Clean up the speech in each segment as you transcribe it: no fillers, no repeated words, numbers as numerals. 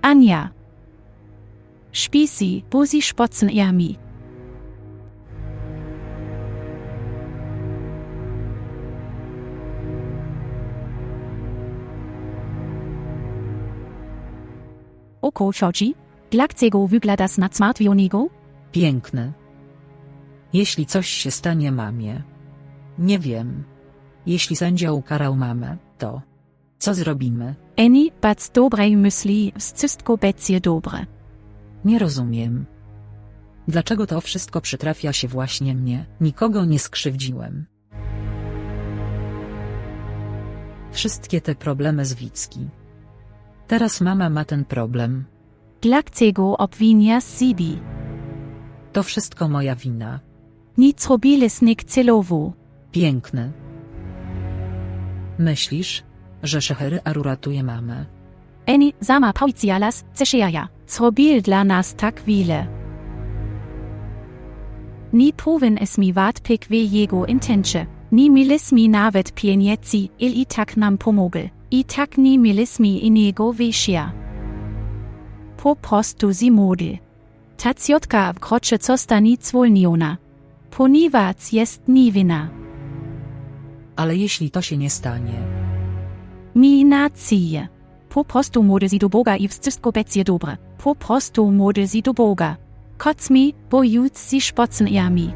Anja. Spisi, wo sie spotzen ihr mi. Oko Georgi, dlaczego wyglądasz na zmartwionego? Piękny. Jeśli coś się stanie mamie. Nie wiem. Jeśli sędzia ukarał mamę, to co zrobimy? Eni, bad dobrej myśli, wszystko będzie dobre. Nie rozumiem. Dlaczego to wszystko przytrafia się właśnie mnie? Nikogo nie skrzywdziłem. Wszystkie te problemy z Wicki. Teraz mama ma ten problem. Dlaczego obwiniasz siebie? To wszystko moja wina. Nic robiłeś nie celowo. Piękny. Myślisz, że Scheherazade uratuje mamę? Eni, sama powiedziałaś, że zrobił dla nas tak wiele. Nie powin es mi wątpić w jego intencje. Nie mieliśmy nawet pieniędzy, i tak nam pomogł. I tak nie mieliśmy innego wyjścia. Po prostu z mody. Ta ciotka wkroczy zostanie zwolniona. Ponieważ jest niewinna. Ale jeśli to się nie stanie? Mi nacje. Po prostu mody sie do Boga i wszystko będzie dobre. Po prostu mody sie do Boga. Kotz mi, bo już sie spotzen ihr mi.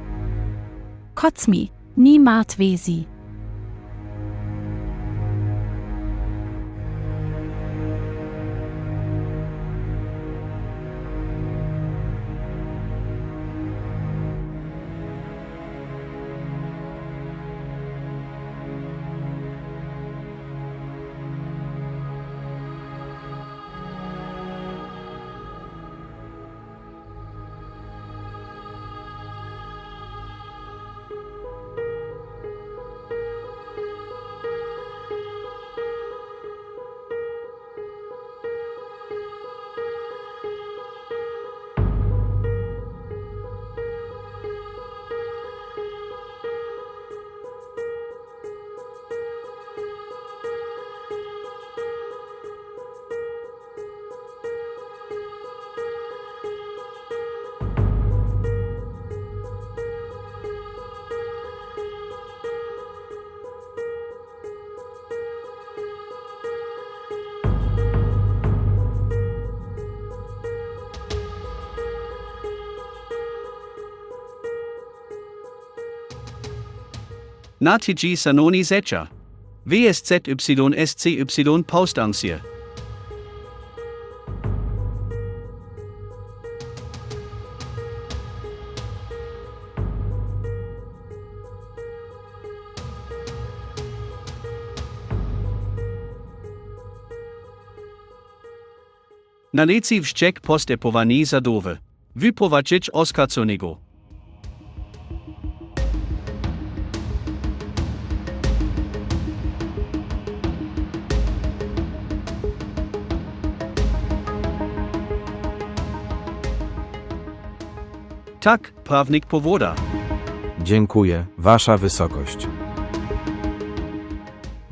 Kotz mi, nie martwię sie. Natigi sanoni zecha. VSZYSCY Postangsier. Naleci wściek postępowanie zadowe. Wyprowadzić oskarżonego. Tak, prawnik powoda. Dziękuję, Wasza Wysokość.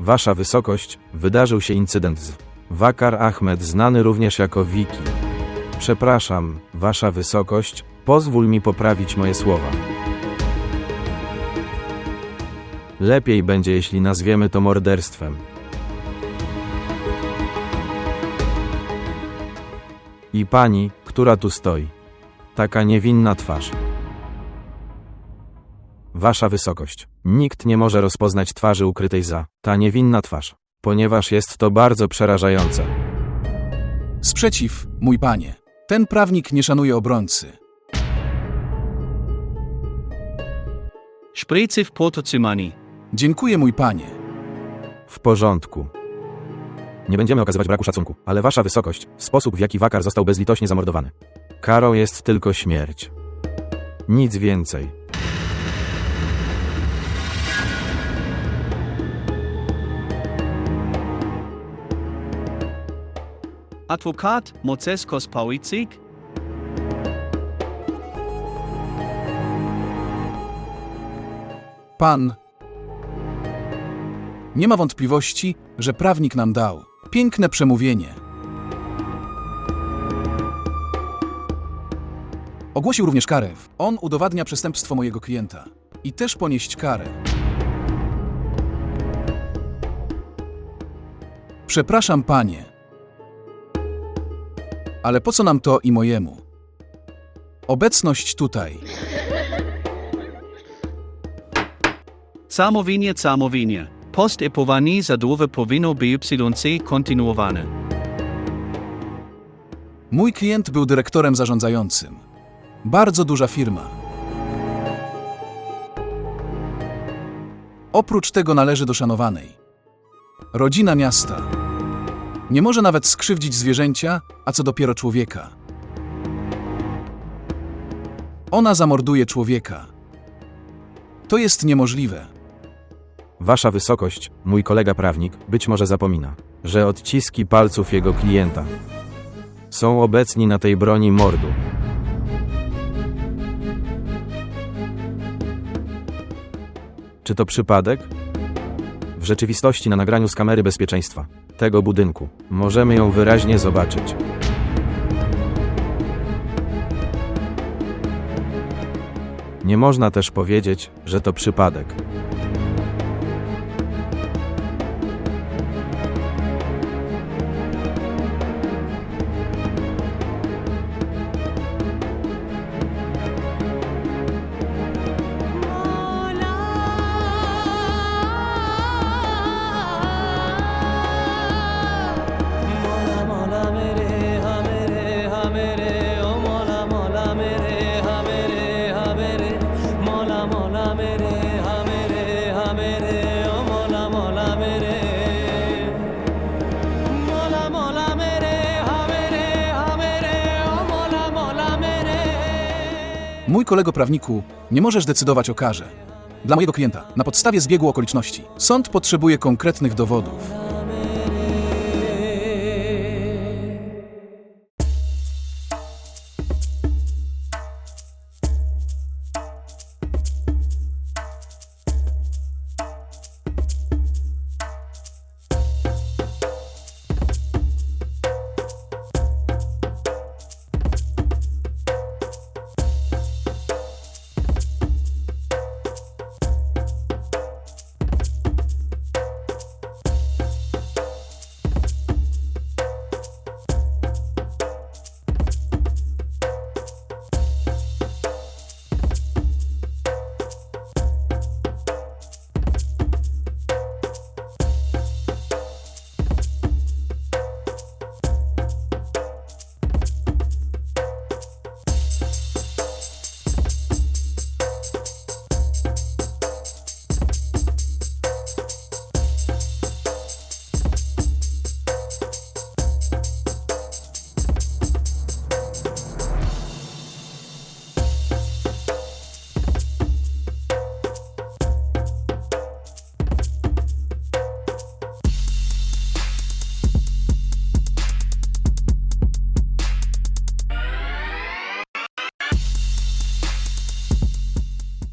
Wasza Wysokość, wydarzył się incydent z Wakar Ahmed, znany również jako Wiki. Przepraszam, Wasza Wysokość, pozwól mi poprawić moje słowa. Lepiej będzie, jeśli nazwiemy to morderstwem. I pani, która tu stoi. Taka niewinna twarz. Wasza Wysokość, nikt nie może rozpoznać twarzy ukrytej za ta niewinna twarz, ponieważ jest to bardzo przerażające. Sprzeciw, mój panie. Ten prawnik nie szanuje obrońcy. Sprecy w portocymani. Dziękuję, mój panie. W porządku. Nie będziemy okazywać braku szacunku, ale Wasza Wysokość, sposób w jaki Wakar został bezlitośnie zamordowany. Karą jest tylko śmierć. Nic więcej. Adwokat Moceskos Pauicik. Pan. Nie ma wątpliwości, że prawnik nam dał piękne przemówienie. Ogłosił również karę. On udowadnia przestępstwo mojego klienta. I też ponieść karę. Przepraszam, panie. Ale po co nam to i mojemu? Obecność tutaj. Zamówienie. Postepowanie zadowe powinno BYC kontynuowane. Mój klient był dyrektorem zarządzającym. Bardzo duża firma. Oprócz tego należy do szanowanej. Rodzina miasta. Nie może nawet skrzywdzić zwierzęcia, a co dopiero człowieka. Ona zamorduje człowieka. To jest niemożliwe. Wasza wysokość, mój kolega prawnik, być może zapomina, że odciski palców jego klienta są obecni na tej broni mordu. Czy to przypadek? W rzeczywistości na nagraniu z kamery bezpieczeństwa tego budynku możemy ją wyraźnie zobaczyć. Nie można też powiedzieć, że to przypadek. Mój kolego prawniku, nie możesz decydować o karze. Dla mojego klienta, na podstawie zbiegu okoliczności. Sąd potrzebuje konkretnych dowodów.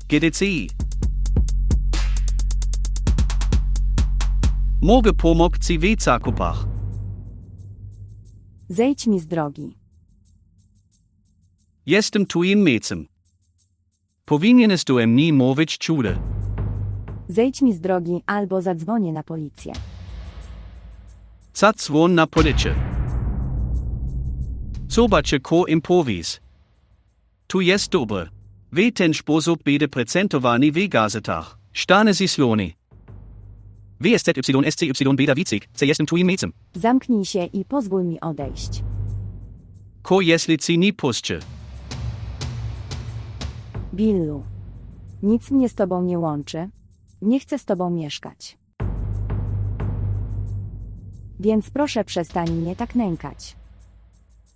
GDC. Mogę pomóc ci w zakupach. Zejdź mi z drogi. Jestem twoim miejscem. Powinieneś do mnie mówić czudę. Zejdź mi z drogi, albo zadzwonię na policję. Zadzwon na policję. Zobaczę, ko im powies. Tu jest dobre. W ten sposób będzie prezentowany w gazetach. Stany zislony. WSZYSCY beda Wicek, co jestem twoim miejscem. Zamknij się i pozwól mi odejść. Ko jeśli ci nie puszczę. Billu. Nic mnie z tobą nie łączy. Nie chcę z tobą mieszkać. Więc proszę przestań mnie tak nękać.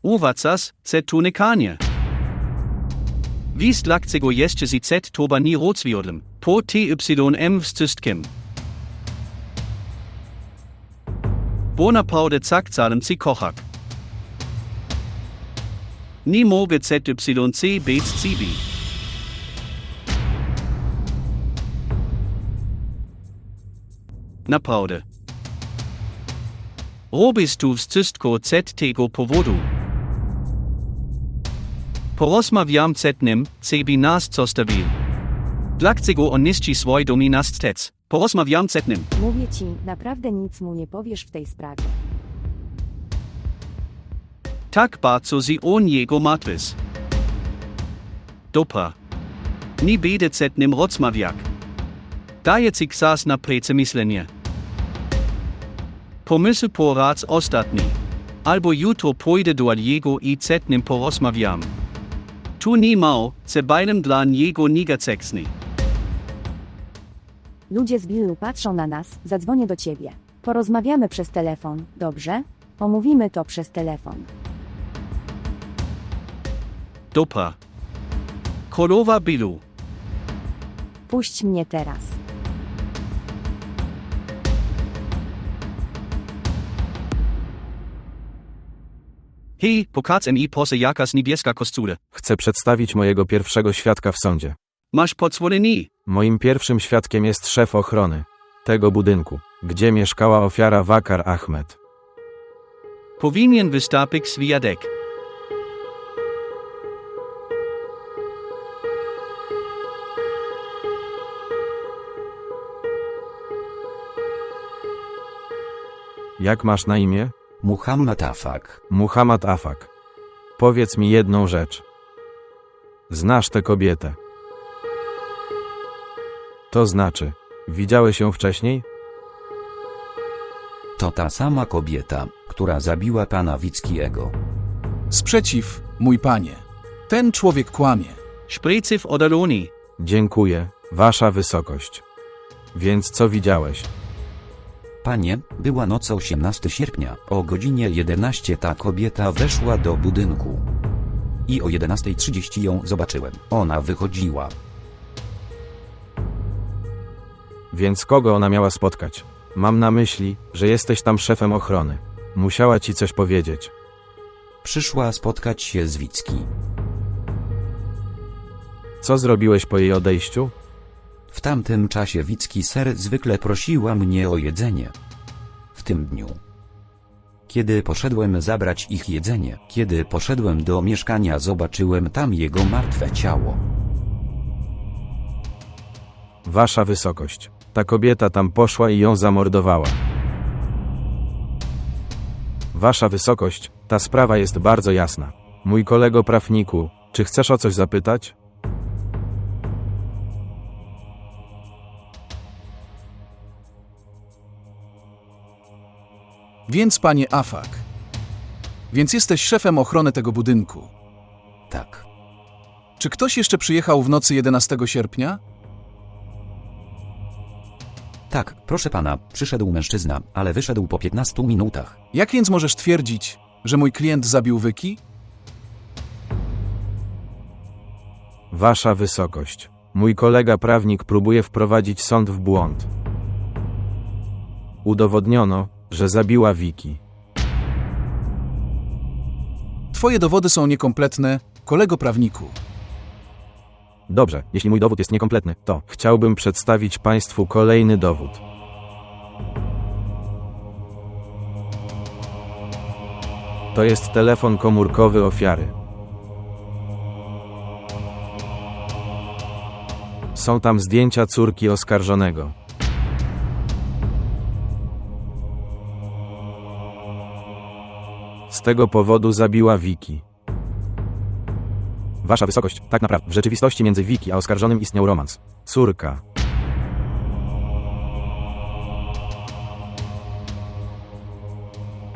Uwacas, ce tu nikanie. Wiest lakcego jeszcze si z toba nie rozwiodlem, po TYM w system. Bonaparte zakcalem si kochak. Nie mogę ZYC bez cibi. Naprawdę. Robisz tu wszystko z tego powodu. Porozmawiam nim, cebi nas zostawił. Dlaczego on niszczy swój dominastec? Porozmawiam nim. Mówię ci, naprawdę nic mu nie powiesz w tej sprawie. Tak bardzo si on jego matwis. Dobra. Nie będę nim rozmawiać. Daję ci czas na przemyślenie. Pomysł po raz ostatni. Albo jutro pójdę do jego i nim porozmawiam. Tu nie ma, ce beidem dla niego negacyjny. Ludzie z Billu patrzą na nas, zadzwonię do ciebie. Porozmawiamy przez telefon, dobrze? Omówimy to przez telefon. Dobra. Królowa Billu. Puść mnie teraz. Hej, pokaż mi proszę jakaś niebieska koszula. Chcę przedstawić mojego pierwszego świadka w sądzie. Masz pozwolenie. Moim pierwszym świadkiem jest szef ochrony tego budynku, gdzie mieszkała ofiara Wakar Ahmed. Powinien wystąpić świadek. Jak masz na imię? Muhammad Afak. Muhammad Afak. Powiedz mi jedną rzecz. Znasz tę kobietę? To znaczy, widziałeś ją wcześniej? To ta sama kobieta, która zabiła pana Wickiego. Sprzeciw, mój panie. Ten człowiek kłamie. Sprecy w oddaloni. Dziękuję, wasza wysokość. Więc co widziałeś? Panie, była noc 18 sierpnia, o godzinie 11 ta kobieta weszła do budynku. I o 11:30 ją zobaczyłem. Ona wychodziła. Więc kogo ona miała spotkać? Mam na myśli, że jesteś tam szefem ochrony. Musiała ci coś powiedzieć. Przyszła spotkać się z Wicki. Co zrobiłeś po jej odejściu? W tamtym czasie Wicki ser zwykle prosiła mnie o jedzenie. W tym dniu. Kiedy poszedłem zabrać ich jedzenie, kiedy poszedłem do mieszkania, zobaczyłem tam jego martwe ciało. Wasza wysokość. Ta kobieta tam poszła i ją zamordowała. Wasza wysokość, ta sprawa jest bardzo jasna. Mój kolego prawniku, czy chcesz o coś zapytać? Więc panie Afak. Więc jesteś szefem ochrony tego budynku. Tak. Czy ktoś jeszcze przyjechał w nocy 11 sierpnia? Tak, proszę pana, przyszedł mężczyzna, ale wyszedł po 15 minutach. Jak więc możesz twierdzić, że mój klient zabił Wyki? Wasza wysokość. Mój kolega prawnik próbuje wprowadzić sąd w błąd. Udowodniono, że zabiła Wiki. Twoje dowody są niekompletne, kolego prawniku. Dobrze, jeśli mój dowód jest niekompletny, to chciałbym przedstawić państwu kolejny dowód. To jest telefon komórkowy ofiary. Są tam zdjęcia córki oskarżonego. Z tego powodu zabiła Wiki. Wasza wysokość, tak naprawdę, w rzeczywistości między Wiki a oskarżonym istniał romans. Córka.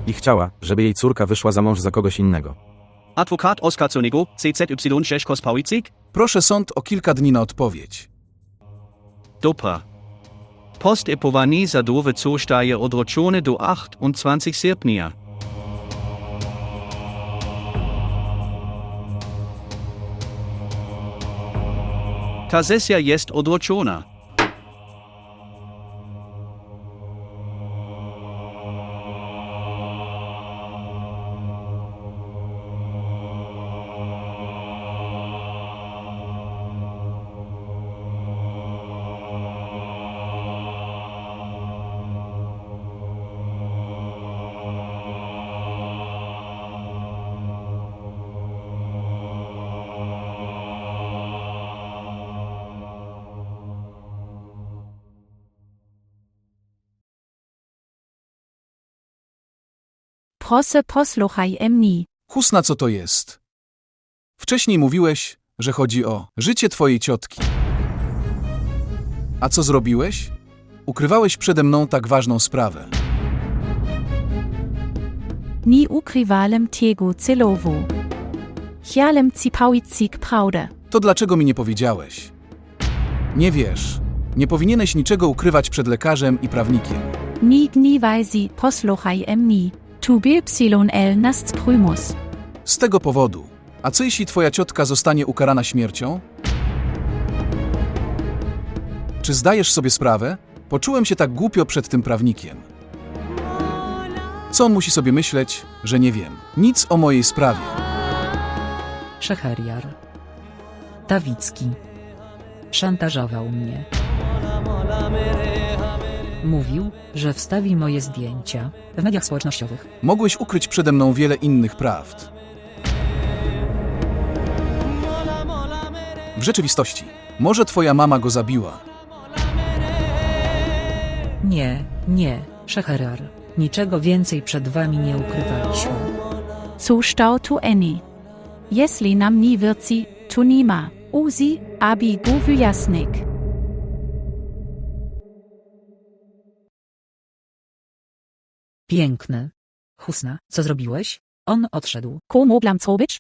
I chciała, żeby jej córka wyszła za mąż za kogoś innego. Adwokat oskarżonego, CZY 6 Kospawicyk? Proszę sąd o kilka dni na odpowiedź. Dobra. Postępowanie zadowe zostaje odroczone do 28 sierpnia. Ta sesja jest odroczona. Proszę posłuchaj mnie. Husna, co to jest? Wcześniej mówiłeś, że chodzi o życie twojej ciotki. A co zrobiłeś? Ukrywałeś przede mną tak ważną sprawę. Nie ukrywałem tego celowo. Chciałem ci powiedzieć prawdę. To dlaczego mi nie powiedziałeś? Nie wiesz. Nie powinieneś niczego ukrywać przed lekarzem i prawnikiem. Nie gniewaj się, posłuchaj mnie. Tu BYL nas prymus. Z tego powodu. A co jeśli twoja ciotka zostanie ukarana śmiercią? Czy zdajesz sobie sprawę? Poczułem się tak głupio przed tym prawnikiem. Co on musi sobie myśleć, że nie wiem nic o mojej sprawie? Szecheriar. Tawicki. Szantażował mnie. Mówił, że wstawi moje zdjęcia w mediach społecznościowych. Mogłeś ukryć przede mną wiele innych prawd. W rzeczywistości, może twoja mama go zabiła. Nie, Szecheriar. Niczego więcej przed wami nie ukrywaliśmy. Cóż to tu eni? Jeśli nam nie wierci, to nie ma. Uzi, aby go wyjaśnić. Piękny. Husna, co zrobiłeś? On odszedł. Komu blam zrobić?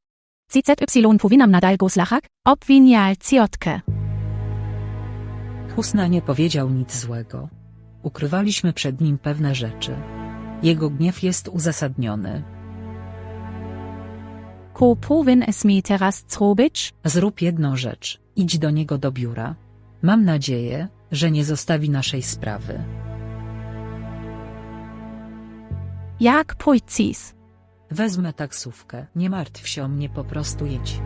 CZY powinnam nadal go slachak, obwinial ciotkę. Husna nie powiedział nic złego. Ukrywaliśmy przed nim pewne rzeczy. Jego gniew jest uzasadniony. Ko powin es mi teraz zrobić? Zrób jedną rzecz. Idź do niego do biura. Mam nadzieję, że nie zostawi naszej sprawy. Jak pójdziesz? Wezmę taksówkę. Nie martw się o mnie, po prostu jedź.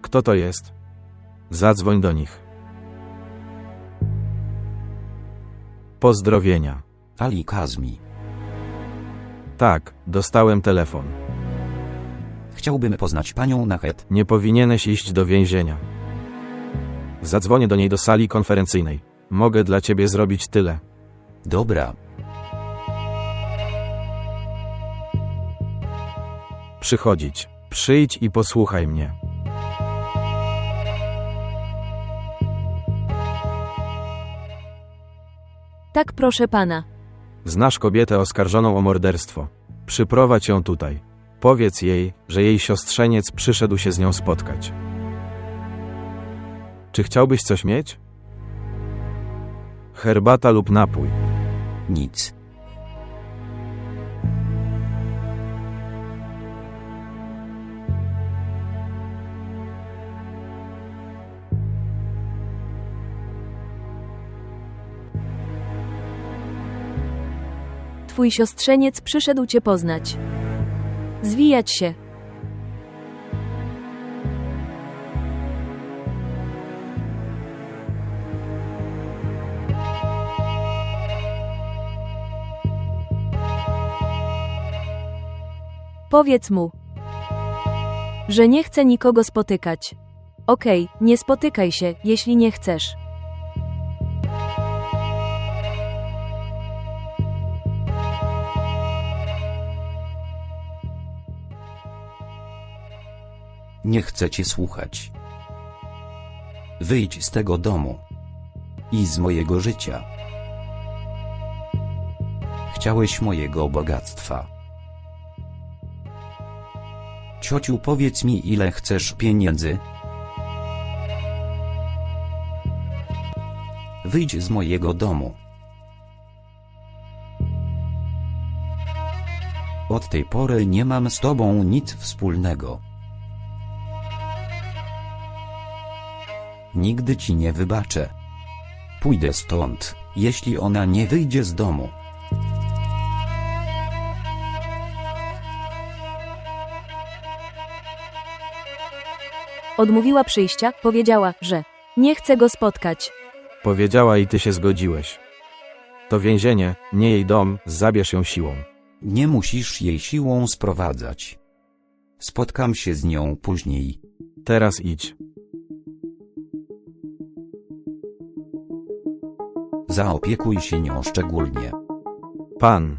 Kto to jest? Zadzwoń do nich. Pozdrowienia. Ali Kazmi. Tak, dostałem telefon. Chciałbym poznać panią Nachet. Nie powinieneś iść do więzienia. Zadzwonię do niej do sali konferencyjnej. Mogę dla ciebie zrobić tyle. Dobra. Przychodzić. Przyjdź i posłuchaj mnie. Tak, proszę pana. Znasz kobietę oskarżoną o morderstwo. Przyprowadź ją tutaj. Powiedz jej, że jej siostrzeniec przyszedł się z nią spotkać. Czy chciałbyś coś mieć? Herbata lub napój? Nic. Twój siostrzeniec przyszedł cię poznać. Zwijać się. Powiedz mu, że nie chce nikogo spotykać. Okej, nie spotykaj się, jeśli nie chcesz. Nie chcę cię słuchać. Wyjdź z tego domu. I z mojego życia. Chciałeś mojego bogactwa. Ciociu, powiedz mi, ile chcesz pieniędzy? Wyjdź z mojego domu. Od tej pory nie mam z tobą nic wspólnego. Nigdy ci nie wybaczę. Pójdę stąd, jeśli ona nie wyjdzie z domu. Odmówiła przyjścia, powiedziała, że Nie chcę go spotkać. Powiedziała i ty się zgodziłeś. To więzienie, nie jej dom, zabierz ją siłą. Nie musisz jej siłą sprowadzać. Spotkam się z nią później. Teraz idź. Zaopiekuj się nią szczególnie. Pan.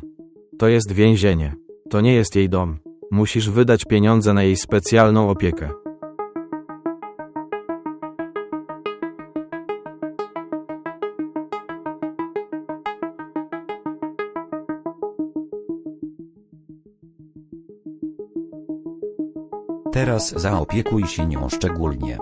To jest więzienie. To nie jest jej dom. Musisz wydać pieniądze na jej specjalną opiekę. Teraz zaopiekuj się nią szczególnie.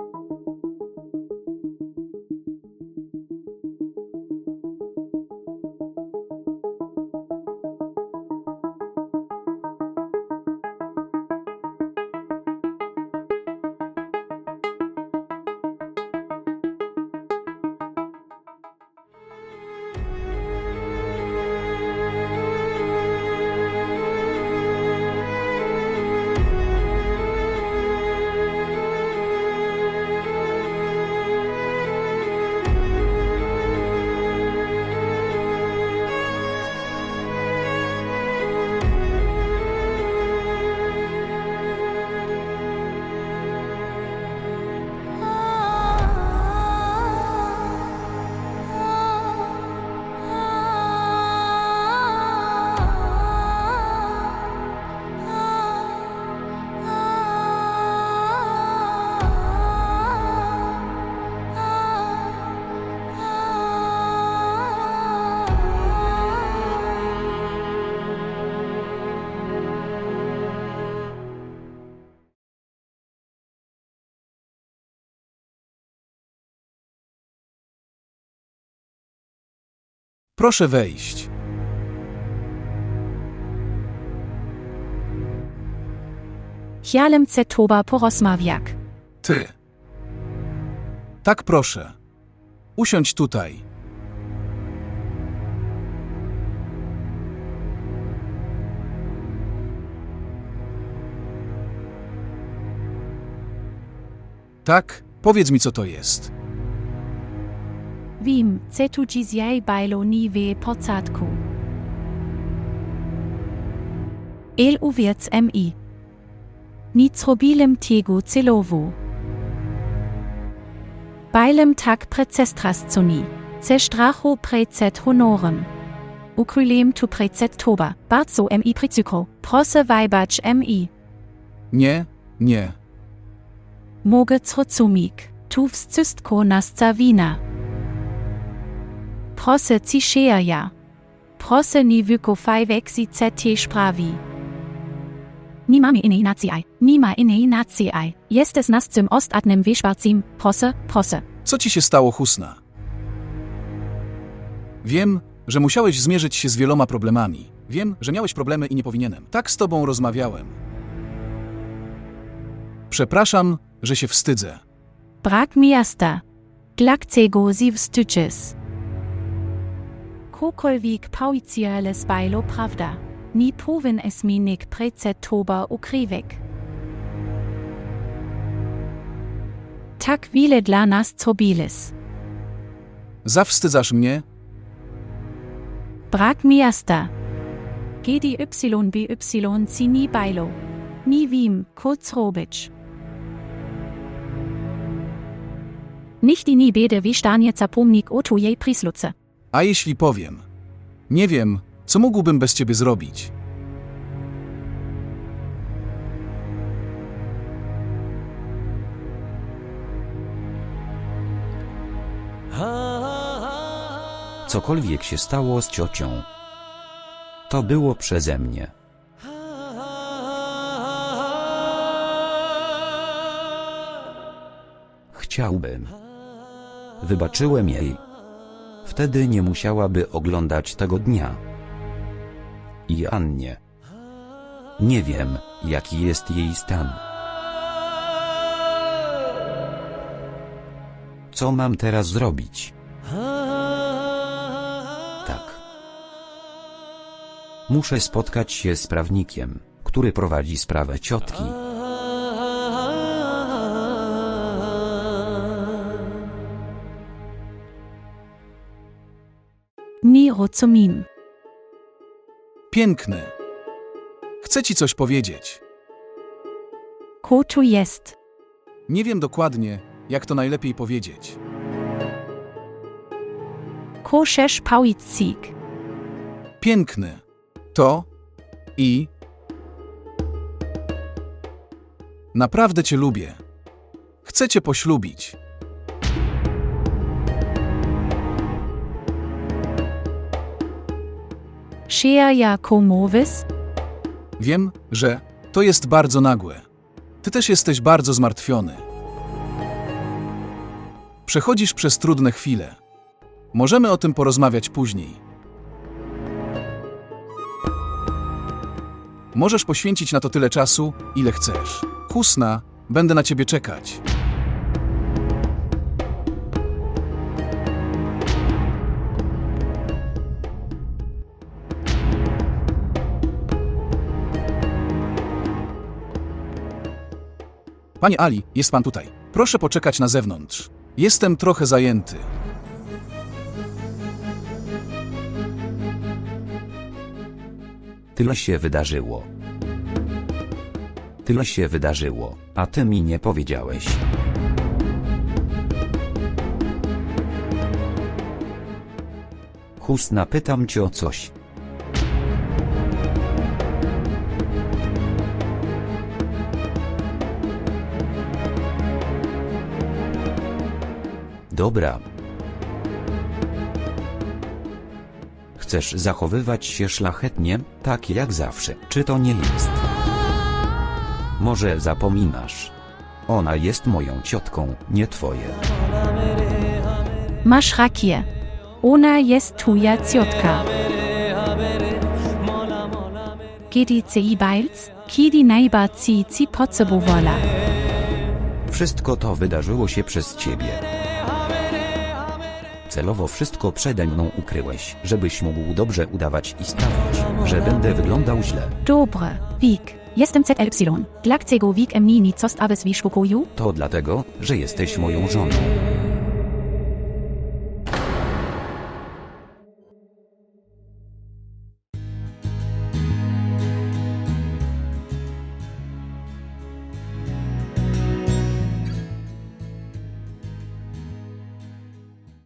Proszę wejść. Chciałem se toba porozmawiać. Ty. Tak, proszę. Usiądź tutaj. Tak, powiedz mi, co to jest. Wiem, ce tu dzisiaj bajlo ni w podsadzku. El uwiec mi. Nic robilem tego celowu. Bajlem tak precestras coni. Ce strachu precet honorem. Ukrylem tu precet toba. Bardzo mi precykro. Proszę wajbacz mi. Nie, nie. Mogę zrozumik. Tu wszystko nasca wina. Proszę ciszea ja. Proszę nie wykofaj weksi te sprawi. Nie mamy innej nacji. Nie ma innej nacji. Jesteś nas tym ostatnim wyszwarcim. Proszę, proszę. Co ci się stało, Husna? Wiem, że musiałeś zmierzyć się z wieloma problemami. Wiem, że miałeś problemy i nie powinienem. Tak z tobą rozmawiałem. Przepraszam, że się wstydzę. Brak miasta. Dlaczego się wstydzisz? Kokolwiek pauiciales bajlo prawda. Nie powin es mi nik przed toba ukrywek. Tak wiele dla nas zrobiłeś. Zawstydzasz mnie? Brak miasta. GDYBY ci nie bajlo. Nie wiem, co zrobić. Nicht i nie bede wystanie zapomnik o twojej przysłudze. A jeśli powiem? Nie wiem, co mógłbym bez ciebie zrobić. Cokolwiek się stało z ciocią, to było przeze mnie. Chciałbym. Wybaczyłem jej. Wtedy nie musiałaby oglądać tego dnia. I Annie. Nie wiem, jaki jest jej stan. Co mam teraz zrobić? Tak. Muszę spotkać się z prawnikiem, który prowadzi sprawę ciotki. Nie rozumiem. Piękny. Chcę ci coś powiedzieć. Ko tu jest? Nie wiem dokładnie, jak to najlepiej powiedzieć. Ko chcesz powiedzieć? Piękny. To i... Naprawdę cię lubię. Chcę cię poślubić. Shea jako mówisz? Wiem, że to jest bardzo nagłe. Ty też jesteś bardzo zmartwiony. Przechodzisz przez trudne chwile. Możemy o tym porozmawiać później. Możesz poświęcić na to tyle czasu, ile chcesz. Husna, będę na ciebie czekać. Panie Ali, jest pan tutaj. Proszę poczekać na zewnątrz. Jestem trochę zajęty. Tyle się wydarzyło. Tyle się wydarzyło, a ty mi nie powiedziałeś. Husna, pytam cię o coś. Dobra. Chcesz zachowywać się szlachetnie, tak jak zawsze. Czy to nie jest? Może zapominasz. Ona jest moją ciotką, nie twoje. Masz rację. Ona jest twoja ciotka. Kiedy ci bajls, kiedy najbardziej ci potrzebowała. Wszystko to wydarzyło się przez ciebie. Celowo wszystko przede mną ukryłeś, żebyś mógł dobrze udawać i stawiać, że będę wyglądał źle. Dobre, Wik. Jestem ZY. Dlaczego Wik mnie nic zostawisz w spokoju? To dlatego, że jesteś moją żoną.